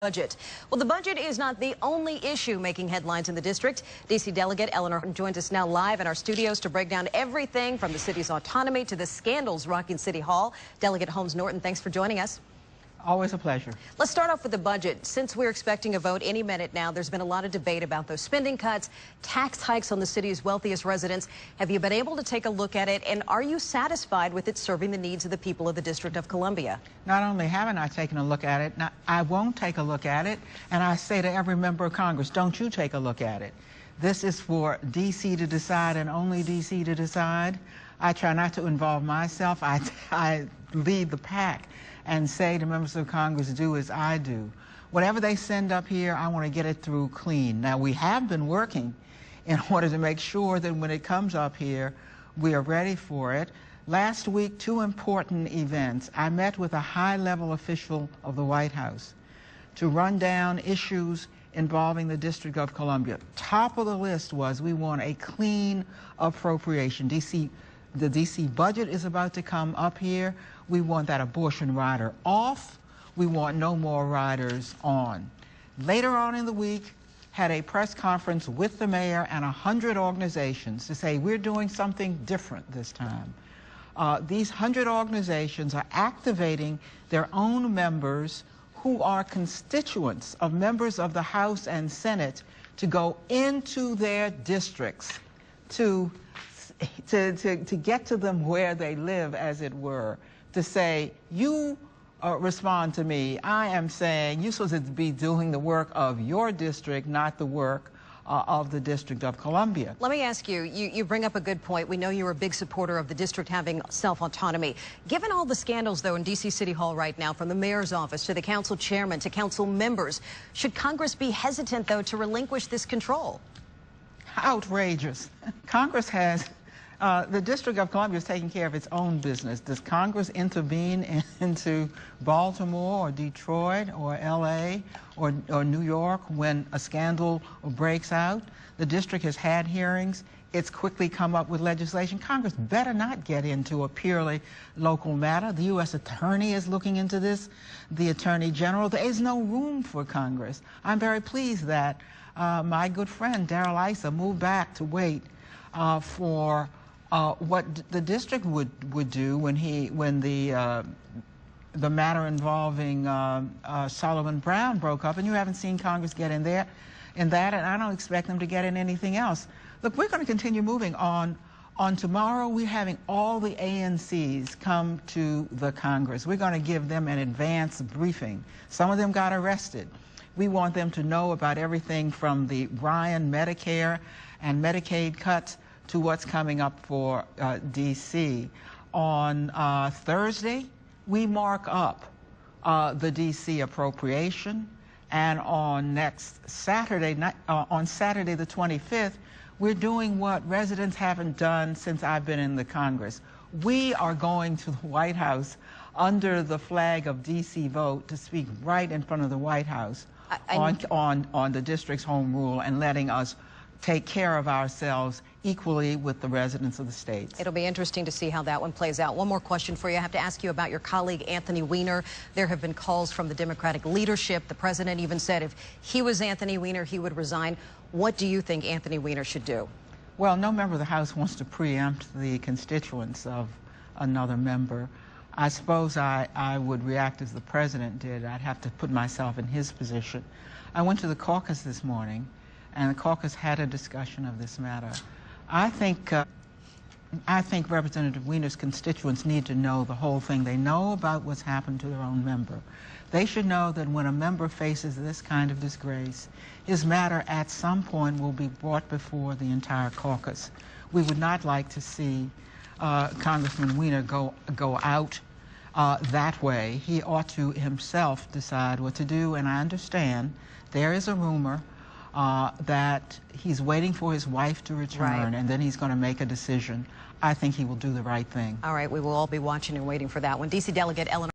Budget. Well, the budget is not the only issue making headlines in the district. D.C. Delegate Eleanor joins us now live in our studios to break down everything from the city's autonomy to the scandals rocking City Hall. Delegate Holmes, Norton, thanks for joining us. Always a pleasure. Let's start off with the budget. Since we're expecting a vote any minute now, there's been a lot of debate about those spending cuts, tax hikes on the city's wealthiest residents. Have you been able to take a look at it, and are you satisfied with it serving the needs of the people of the District of Columbia? Not only haven't I taken a look at it, I won't take a look at it, and I say to every member of Congress, don't you take a look at it. This is for D.C. to decide and only D.C. to decide. I try not to involve myself. I lead the pack and say to members of Congress, do as I do. Whatever they send up here, I want to get it through clean. Now, we have been working in order to make sure that when it comes up here, we are ready for it. Last week, two important events. I met with a high-level official of the White House to run down issues involving the District of Columbia. Top of the list was we want a clean appropriation. The D.C. budget is about to come up here. We want that abortion rider off. We want no more riders on. Later on in the week, had a press conference with the mayor and 100 organizations to say we're doing something different this time. These 100 organizations are activating their own members who are constituents of members of the House and Senate to go into their districts to get to them where they live, as it were, to say, you respond to me. I am saying you're supposed to be doing the work of your district, not the work of the District of Columbia. Let me ask you, you bring up a good point. We know you're a big supporter of the district having self-autonomy. Given all the scandals, though, in D.C. City Hall right now, from the mayor's office to the council chairman to council members, should Congress be hesitant, though, to relinquish this control? Outrageous. Congress has... the District of Columbia is taking care of its own business. Does Congress intervene into Baltimore or Detroit or L.A. or New York when a scandal breaks out? The district has had hearings. It's quickly come up with legislation. Congress better not get into a purely local matter. The U.S. Attorney is looking into this. The Attorney General. There is no room for Congress. I'm very pleased that my good friend Darrell Issa moved back to wait for what the district would do when the matter involving Sullivan Brown broke up, and you haven't seen Congress get in that, and I don't expect them to get in anything else. Look, we're going to continue moving on. On tomorrow, we're having all the ANCs come to the Congress. We're going to give them an advance briefing. Some of them got arrested. We want them to know about everything from the Ryan Medicare and Medicaid cuts to what's coming up for D.C. On Thursday, we mark up the D.C. appropriation, and on next Saturday, on Saturday the 25th, we're doing what residents haven't done since I've been in the Congress. We are going to the White House under the flag of D.C. Vote to speak right in front of the White House on the district's home rule and letting us take care of ourselves equally with the residents of the states. It'll be interesting to see how that one plays out. One more question for you. I have to ask you about your colleague, Anthony Weiner. There have been calls from the Democratic leadership. The president even said if he was Anthony Weiner, he would resign. What do you think Anthony Weiner should do? Well, no member of the House wants to preempt the constituents of another member. I suppose I would react as the president did. I'd have to put myself in his position. I went to the caucus this morning, and the caucus had a discussion of this matter. I think Representative Weiner's constituents need to know the whole thing. They know about what's happened to their own member. They should know that when a member faces this kind of disgrace, his matter at some point will be brought before the entire caucus. We would not like to see Congressman Weiner go out that way. He ought to himself decide what to do, and I understand there is a rumor that he's waiting for his wife to return, and then he's going to make a decision. I think he will do the right thing. All right, we will all be watching and waiting for that one. D.C. Delegate Eleanor.